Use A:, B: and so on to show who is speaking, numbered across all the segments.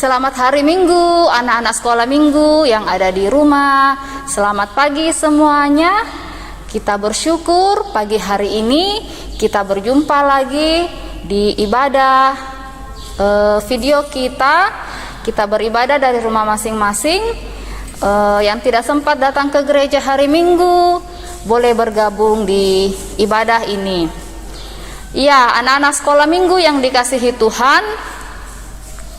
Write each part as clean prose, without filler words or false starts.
A: Selamat hari Minggu, anak-anak sekolah Minggu yang ada di rumah. Selamat pagi semuanya. Kita bersyukur pagi hari ini kita berjumpa lagi di ibadah video kita. Kita beribadah dari rumah masing-masing. Yang tidak sempat datang ke gereja hari Minggu boleh bergabung di ibadah ini. Ya, anak-anak sekolah Minggu yang dikasihi Tuhan,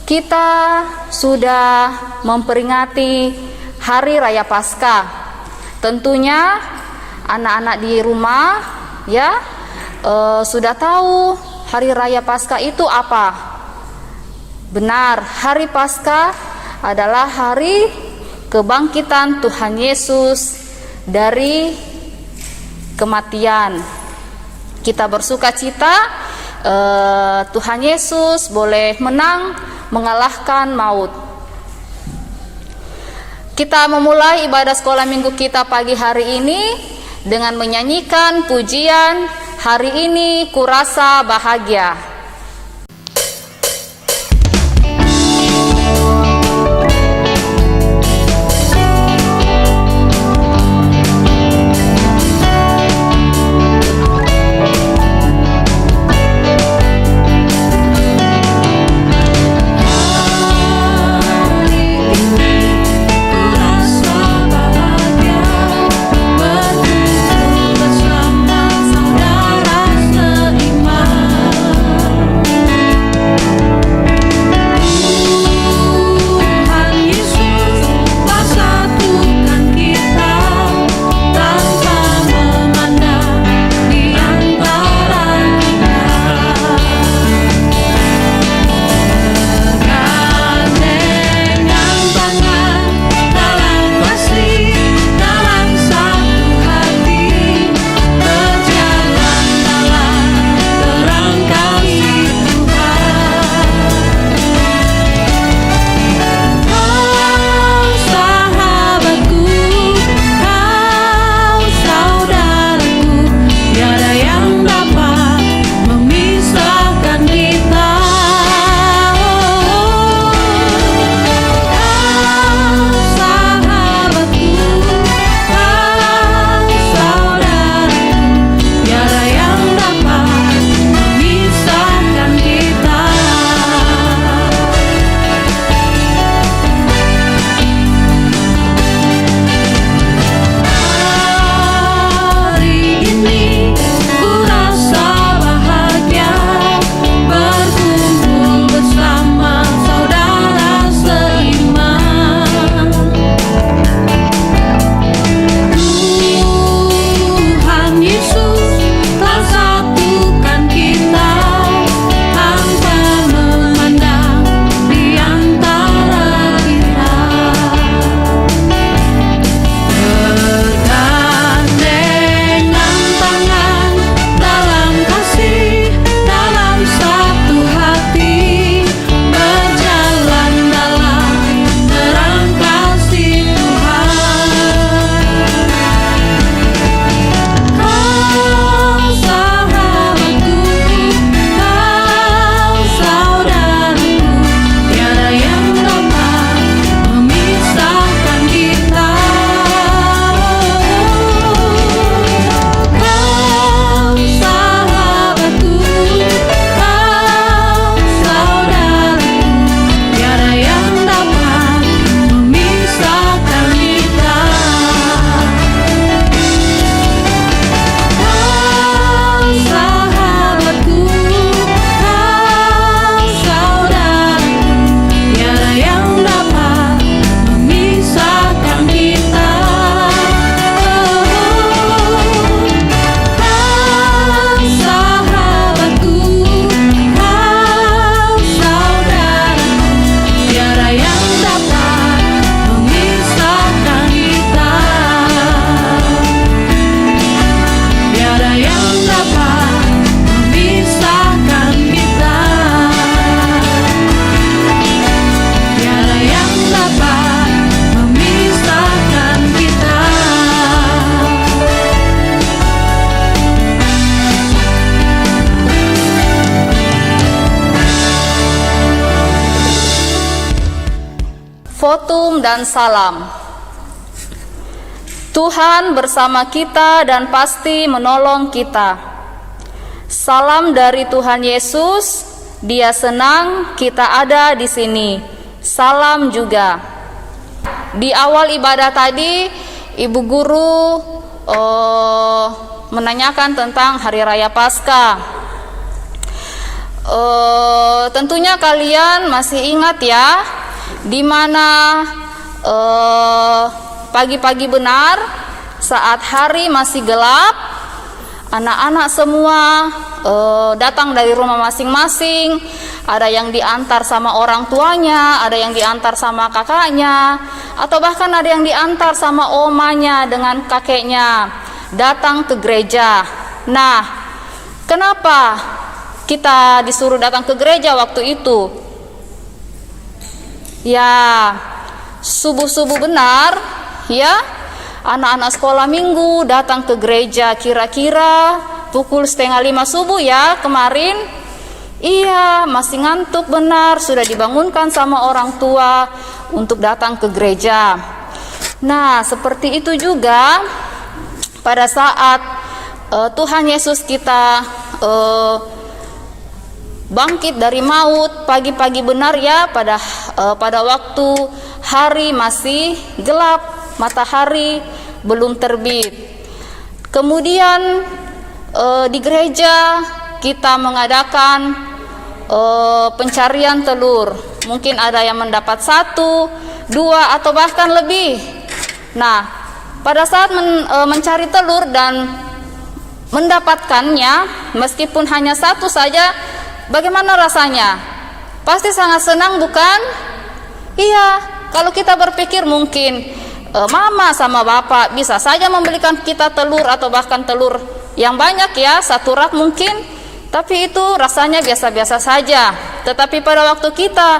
A: kita sudah memperingati Hari Raya Paskah. Tentunya anak-anak di rumah ya sudah tahu Hari Raya Paskah itu apa. Benar, Hari Paskah adalah hari kebangkitan Tuhan Yesus dari kematian. Kita bersuka cita Tuhan Yesus boleh menang mengalahkan maut. Kita memulai ibadah sekolah minggu kita pagi hari ini dengan menyanyikan pujian Hari Ini Kurasa Bahagia.
B: Bersama saudara seiman.
A: dan salam. Tuhan bersama kita dan pasti menolong kita. Salam dari Tuhan Yesus, Dia senang kita ada di sini. Salam juga. Di awal ibadah tadi, Ibu Guru menanyakan tentang Hari Raya Paskah. Tentunya kalian masih ingat ya, di mana pagi-pagi benar saat hari masih gelap, anak-anak semua datang dari rumah masing-masing. Ada yang diantar sama orang tuanya, ada yang diantar sama kakaknya, atau bahkan ada yang diantar sama omanya dengan kakeknya, datang ke gereja. Nah, kenapa kita disuruh datang ke gereja waktu itu? Ya, subuh-subuh benar, ya, anak-anak sekolah minggu datang ke gereja kira-kira pukul 4:30 subuh ya kemarin. Iya, masih ngantuk benar, sudah dibangunkan sama orang tua untuk datang ke gereja. Nah, seperti itu juga pada saat Tuhan Yesus kita bangkit dari maut pagi-pagi benar ya, pada waktu hari masih gelap, matahari belum terbit. Kemudian di gereja kita mengadakan pencarian telur. Mungkin ada yang mendapat 1, 2 atau bahkan lebih. Nah, pada saat mencari telur dan mendapatkannya, meskipun hanya 1 saja, bagaimana rasanya? Pasti sangat senang, bukan? Iya, kalau kita berpikir mungkin mama sama bapak bisa saja membelikan kita telur atau bahkan telur yang banyak ya, 1 rak mungkin, tapi itu rasanya biasa-biasa saja. Tetapi pada waktu kita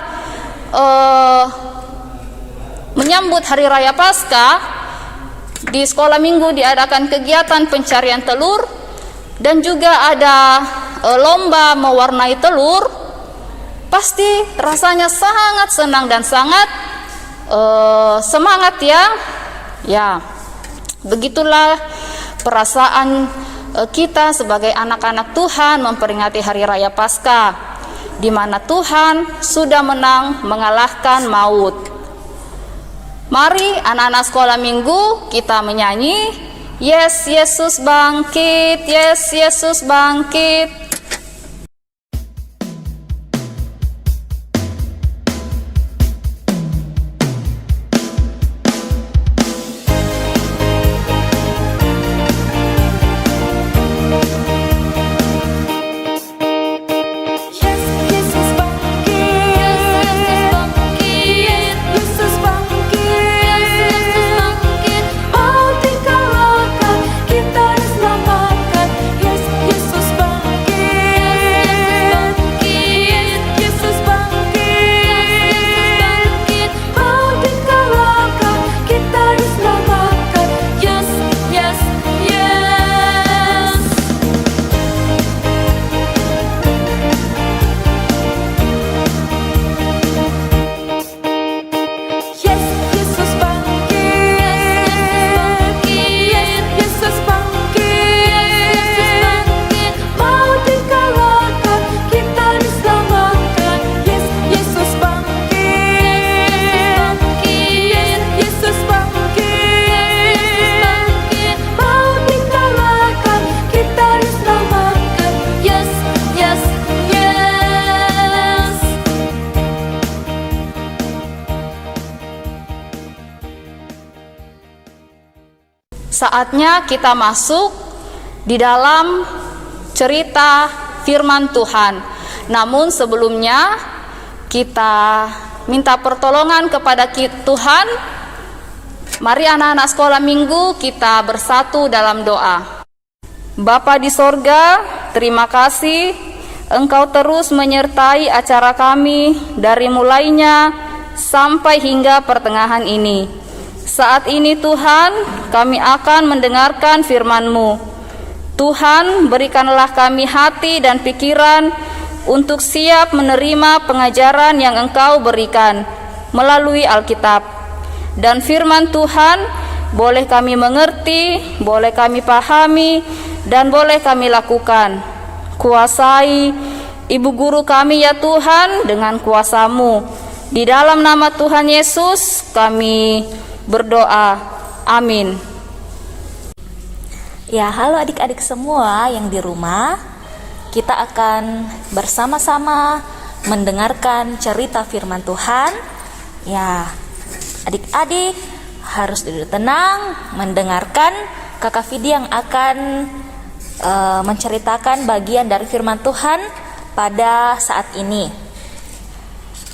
A: menyambut Hari Raya Paskah, di sekolah minggu diadakan kegiatan pencarian telur dan juga ada lomba mewarnai telur. Pasti rasanya sangat senang dan sangat semangat ya. Ya, begitulah perasaan kita sebagai anak-anak Tuhan memperingati Hari Raya Paskah, di mana Tuhan sudah menang mengalahkan maut. Mari anak-anak sekolah minggu kita menyanyi, Yes, Yesus bangkit, Yes, Yesus bangkit. Saatnya kita masuk di dalam cerita firman Tuhan. Namun sebelumnya kita minta pertolongan kepada Tuhan. Mari anak-anak sekolah minggu kita bersatu dalam doa. Bapa di sorga, terima kasih Engkau terus menyertai acara kami dari mulainya sampai hingga pertengahan ini. Saat ini Tuhan, kami akan mendengarkan firman-Mu. Tuhan, berikanlah kami hati dan pikiran untuk siap menerima pengajaran yang Engkau berikan melalui Alkitab. dan firman Tuhan boleh kami mengerti, boleh kami pahami, dan boleh kami lakukan. Kuasai Ibu Guru kami ya Tuhan dengan kuasa-Mu. Di dalam nama Tuhan Yesus kami berdoa. Amin.
B: Ya, halo adik-adik semua yang di rumah. Kita akan bersama-sama mendengarkan cerita firman Tuhan. Ya, adik-adik harus duduk tenang mendengarkan Kakak Vidi yang akan menceritakan bagian dari firman Tuhan pada saat ini.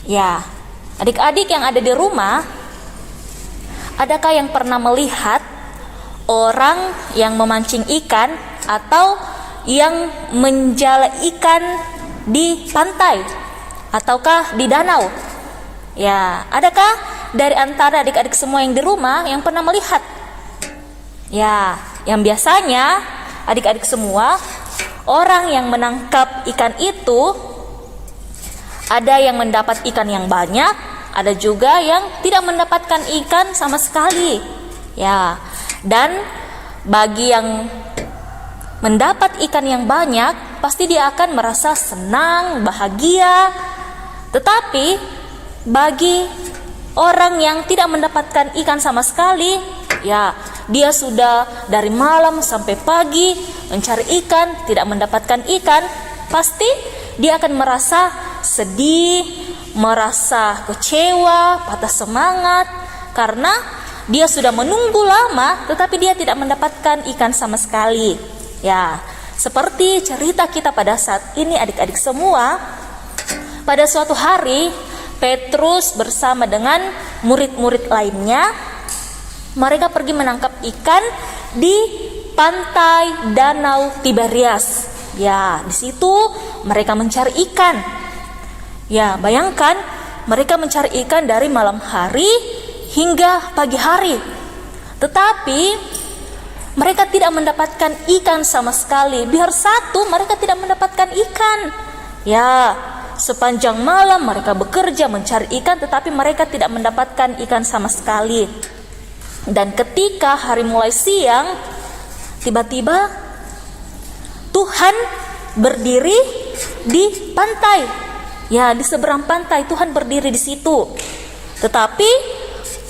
B: Ya, adik-adik yang ada di rumah, adakah yang pernah melihat orang yang memancing ikan atau yang menjala ikan di pantai ataukah di danau? Ya, adakah dari antara adik-adik semua yang di rumah yang pernah melihat? Ya, yang biasanya adik-adik semua, orang yang menangkap ikan itu ada yang mendapat ikan yang banyak, ada juga yang tidak mendapatkan ikan sama sekali. Ya, dan bagi yang mendapat ikan yang banyak, pasti dia akan merasa senang, bahagia. Tetapi bagi orang yang tidak mendapatkan ikan sama sekali, ya, dia sudah dari malam sampai pagi mencari ikan, tidak mendapatkan ikan, pasti dia akan merasa sedih, merasa kecewa, patah semangat, karena dia sudah menunggu lama tetapi dia tidak mendapatkan ikan sama sekali. Ya, seperti cerita kita pada saat ini adik-adik semua. Pada suatu hari Petrus bersama dengan murid-murid lainnya, mereka pergi menangkap ikan di pantai Danau Tiberias. Ya, di situ mereka mencari ikan. Ya, bayangkan mereka mencari ikan dari malam hari hingga pagi hari. Tetapi mereka tidak mendapatkan ikan sama sekali. Biar satu, mereka tidak mendapatkan ikan. Ya, sepanjang malam mereka bekerja mencari ikan, tetapi mereka tidak mendapatkan ikan sama sekali. Dan ketika hari mulai siang, tiba-tiba Tuhan berdiri di pantai. Ya, di seberang pantai Tuhan berdiri di situ. Tetapi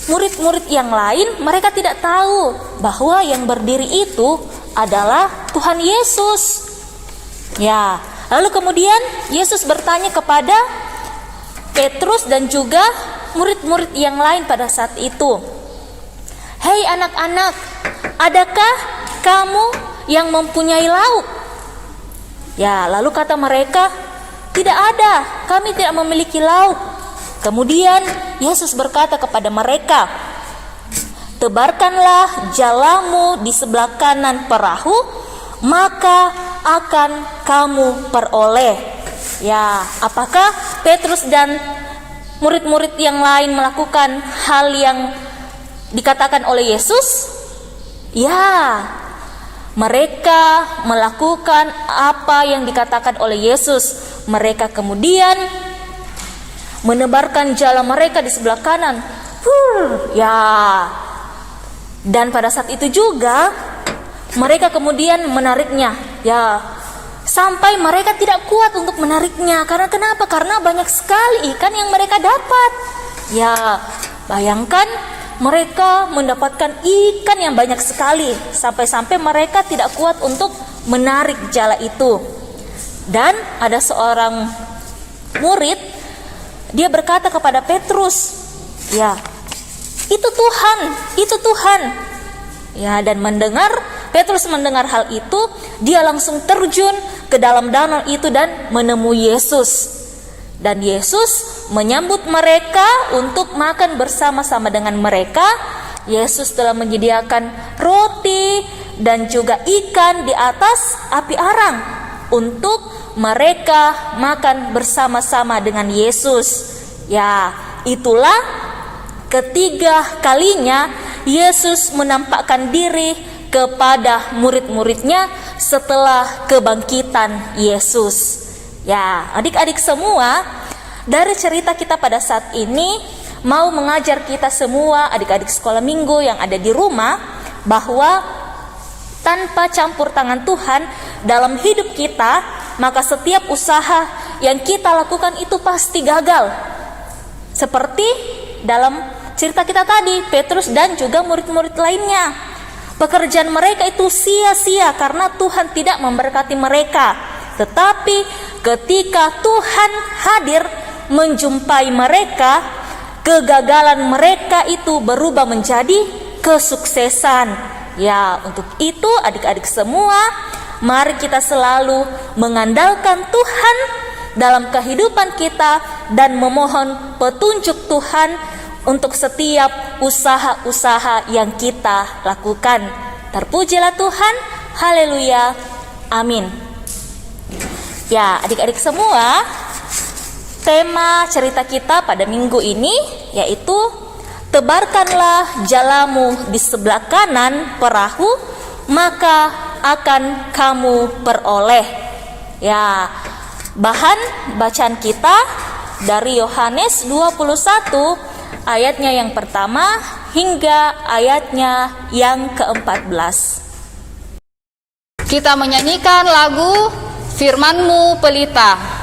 B: murid-murid yang lain, mereka tidak tahu bahwa yang berdiri itu adalah Tuhan Yesus. Ya, lalu kemudian Yesus bertanya kepada Petrus dan juga murid-murid yang lain pada saat itu, "Hei anak-anak, adakah kamu yang mempunyai lauk?" Ya, lalu kata mereka, "Tidak ada, kami tidak memiliki lauk." Kemudian Yesus berkata kepada mereka, "Tebarkanlah jalamu di sebelah kanan perahu, maka akan kamu peroleh." Ya, apakah Petrus dan murid-murid yang lain melakukan hal yang dikatakan oleh Yesus? Ya, mereka melakukan apa yang dikatakan oleh Yesus. Mereka kemudian menebarkan jala mereka di sebelah kanan. Ya, dan pada saat itu juga mereka kemudian menariknya. Ya, sampai mereka tidak kuat untuk menariknya. Karena kenapa? Karena banyak sekali ikan yang mereka dapat. Ya, bayangkan mereka mendapatkan ikan yang banyak sekali, sampai-sampai mereka tidak kuat untuk menarik jala itu. Dan ada seorang murid, dia berkata kepada Petrus, "Ya, itu Tuhan, itu Tuhan." Ya, dan Petrus mendengar hal itu, dia langsung terjun ke dalam danau itu dan menemui Yesus. Dan Yesus menyambut mereka untuk makan bersama-sama dengan mereka. Yesus telah menyediakan roti dan juga ikan di atas api arang untuk mereka makan bersama-sama dengan Yesus. Ya, itulah ketiga kalinya Yesus menampakkan diri kepada murid-muridnya setelah kebangkitan Yesus. Ya, adik-adik semua, dari cerita kita pada saat ini mau mengajar kita semua adik-adik sekolah minggu yang ada di rumah bahwa tanpa campur tangan Tuhan dalam hidup kita, maka setiap usaha yang kita lakukan itu pasti gagal. Seperti dalam cerita kita tadi, Petrus dan juga murid-murid lainnya. Pekerjaan mereka itu sia-sia karena Tuhan tidak memberkati mereka. Tetapi ketika Tuhan hadir menjumpai mereka, kegagalan mereka itu berubah menjadi kesuksesan. Ya, untuk itu adik-adik semua, mari kita selalu mengandalkan Tuhan dalam kehidupan kita dan memohon petunjuk Tuhan untuk setiap usaha-usaha yang kita lakukan. Terpujilah Tuhan, haleluya, amin. Ya, adik-adik semua, tema cerita kita pada minggu ini yaitu tebarkanlah jalamu di sebelah kanan perahu, maka akan kamu peroleh. Ya, bahan bacaan kita dari Yohanes 21 ayatnya yang pertama hingga ayatnya yang ke-14.
A: Kita menyanyikan lagu Firman-Mu Pelita.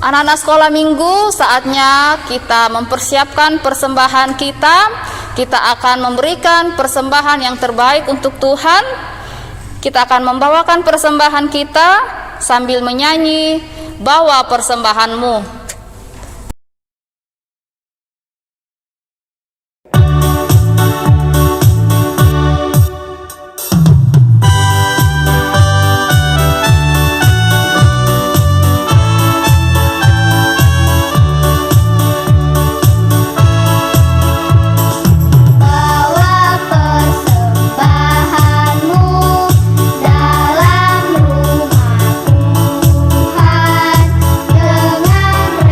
A: Anak-anak sekolah minggu, saatnya kita mempersiapkan persembahan kita. Kita akan memberikan persembahan yang terbaik untuk Tuhan. Kita akan membawakan persembahan kita sambil menyanyi, "Bawa persembahanmu."
C: Dalam rumah Tuhan dengan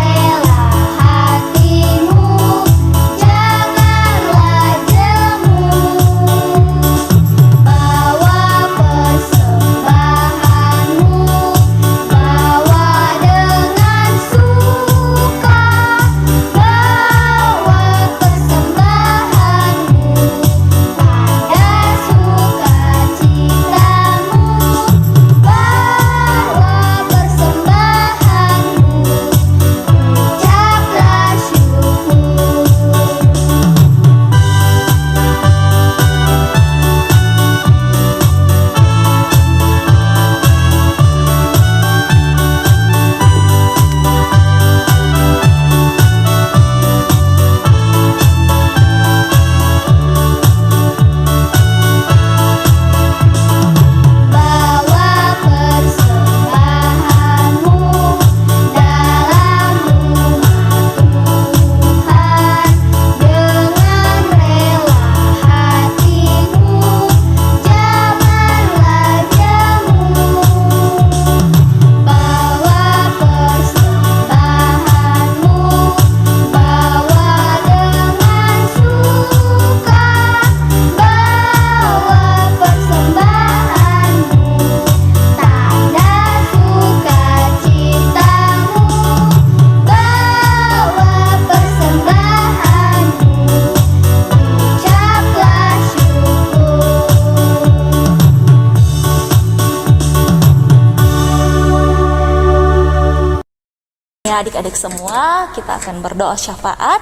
B: Ya, adik-adik semua, kita akan berdoa syafaat.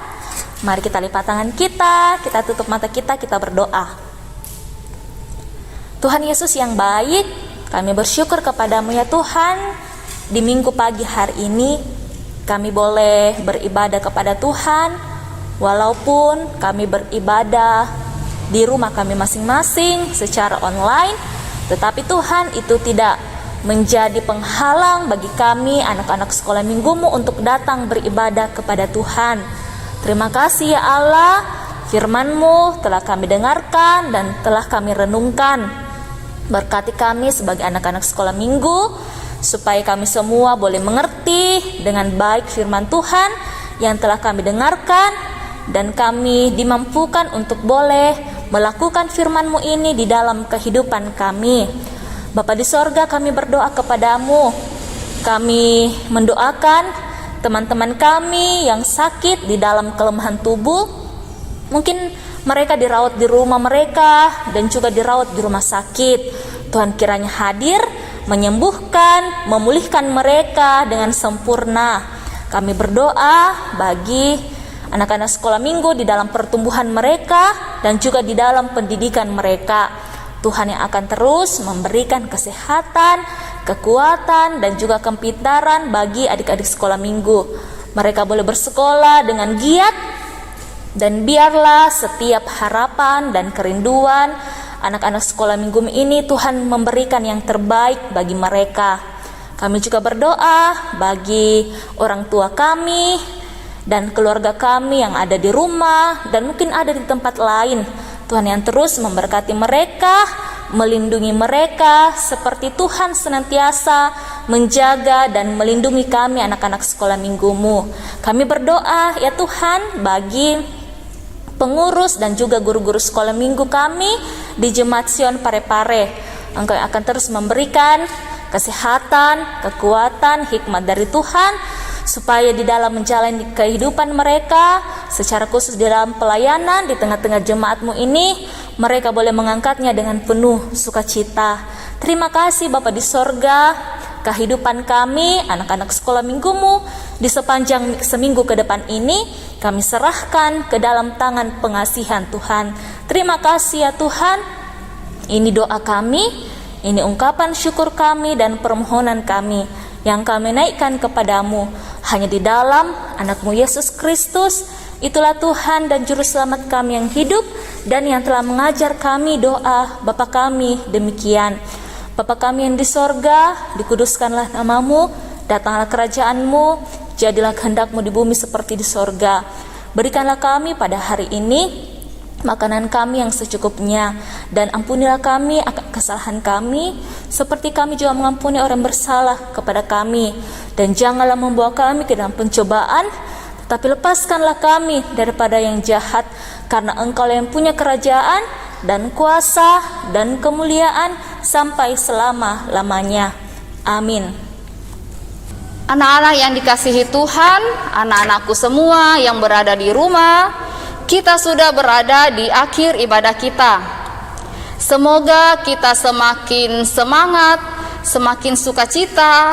B: Mari kita lipat tangan kita tutup mata kita berdoa. Tuhan Yesus yang baik, kami bersyukur kepadamu ya Tuhan. Di minggu pagi hari ini, kami boleh beribadah kepada Tuhan. Walaupun kami beribadah di rumah kami masing-masing secara online, tetapi Tuhan itu tidak menjadi penghalang bagi kami anak-anak sekolah minggumu untuk datang beribadah kepada Tuhan. Terima kasih ya Allah, firman-Mu telah kami dengarkan dan telah kami renungkan. Berkati kami sebagai anak-anak sekolah minggu, supaya kami semua boleh mengerti dengan baik firman Tuhan yang telah kami dengarkan, dan kami dimampukan untuk boleh melakukan firman-Mu ini di dalam kehidupan kami. Bapa di sorga, kami berdoa kepadamu. Kami mendoakan teman-teman kami yang sakit di dalam kelemahan tubuh. Mungkin mereka dirawat di rumah mereka dan juga dirawat di rumah sakit. Tuhan kiranya hadir, menyembuhkan, memulihkan mereka dengan sempurna. Kami berdoa bagi anak-anak sekolah minggu di dalam pertumbuhan mereka dan juga di dalam pendidikan mereka. Tuhan yang akan terus memberikan kesehatan, kekuatan, dan juga kepintaran bagi adik-adik sekolah minggu. Mereka boleh bersekolah dengan giat, dan biarlah setiap harapan dan kerinduan anak-anak sekolah minggu ini Tuhan memberikan yang terbaik bagi mereka. Kami juga berdoa bagi orang tua kami dan keluarga kami yang ada di rumah dan mungkin ada di tempat lain. Tuhan yang terus memberkati mereka, melindungi mereka, seperti Tuhan senantiasa menjaga dan melindungi kami anak-anak sekolah minggumu. Kami berdoa ya Tuhan bagi pengurus dan juga guru-guru sekolah minggu kami di Jemaat Sion Parepare. Engkau akan terus memberikan kesehatan, kekuatan, hikmat dari Tuhan, supaya di dalam menjalani kehidupan mereka, secara khusus di dalam pelayanan di tengah-tengah jemaatmu ini, mereka boleh mengangkatnya dengan penuh sukacita. Terima kasih Bapa di sorga, kehidupan kami, anak-anak sekolah minggumu, di sepanjang seminggu ke depan ini, kami serahkan ke dalam tangan pengasihan Tuhan. Terima kasih ya Tuhan. Ini doa kami, ini ungkapan syukur kami dan permohonan kami yang kami naikkan kepadamu hanya di dalam anak-Mu Yesus Kristus. Itulah Tuhan dan Juru Selamat kami yang hidup dan yang telah mengajar kami doa Bapa kami demikian. Bapa kami yang di sorga, dikuduskanlah nama-Mu, datanglah kerajaan-Mu, jadilah kehendak-Mu di bumi seperti di sorga. Berikanlah kami pada hari ini makanan kami yang secukupnya, dan ampunilah kami akan kesalahan kami, seperti kami juga mengampuni orang bersalah kepada kami. Dan janganlah membawa kami ke dalam pencobaan, tetapi lepaskanlah kami daripada yang jahat, karena Engkau yang punya kerajaan dan kuasa dan kemuliaan sampai selama-lamanya. Amin.
A: Anak-anak yang dikasihi Tuhan, anak-anakku semua yang berada di rumah, kita sudah berada di akhir ibadah kita. Semoga kita semakin semangat, semakin sukacita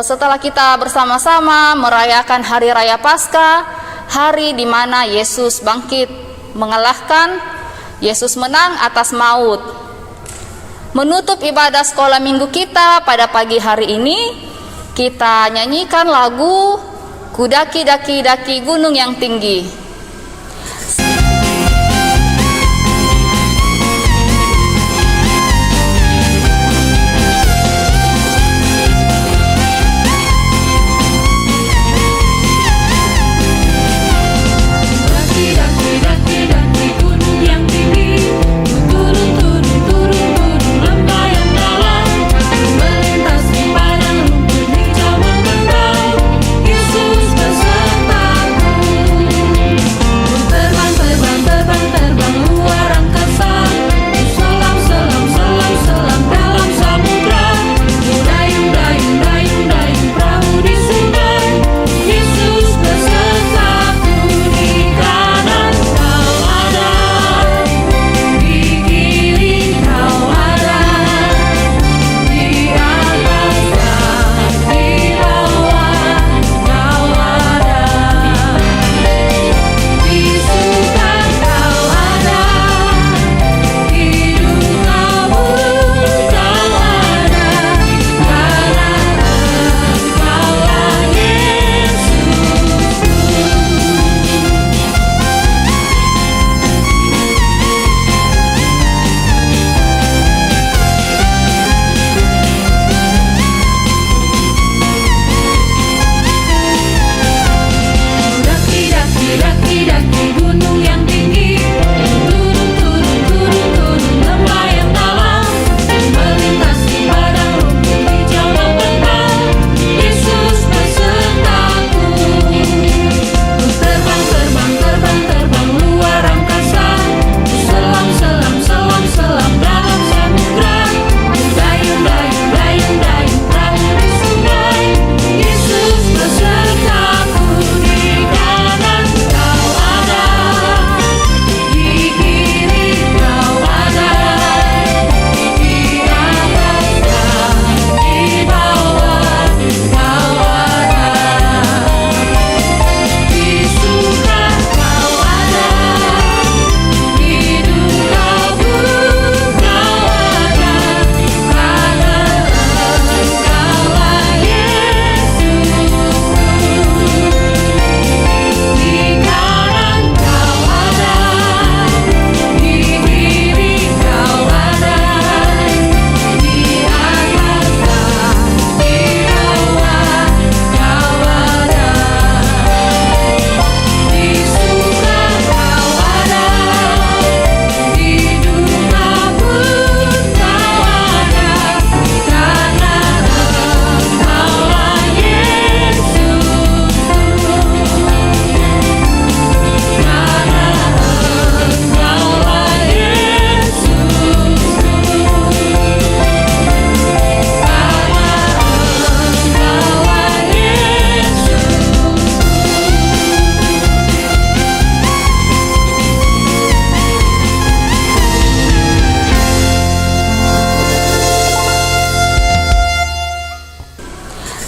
A: setelah kita bersama-sama merayakan Hari Raya Paskah, hari di mana Yesus bangkit mengalahkan, Yesus menang atas maut. Menutup ibadah sekolah minggu kita pada pagi hari ini, kita nyanyikan lagu Kudaki Daki Daki Gunung yang Tinggi.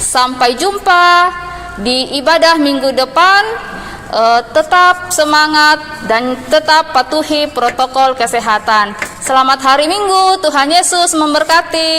A: Sampai jumpa di ibadah minggu depan. Tetap semangat dan tetap patuhi protokol kesehatan. Selamat hari Minggu, Tuhan Yesus memberkati.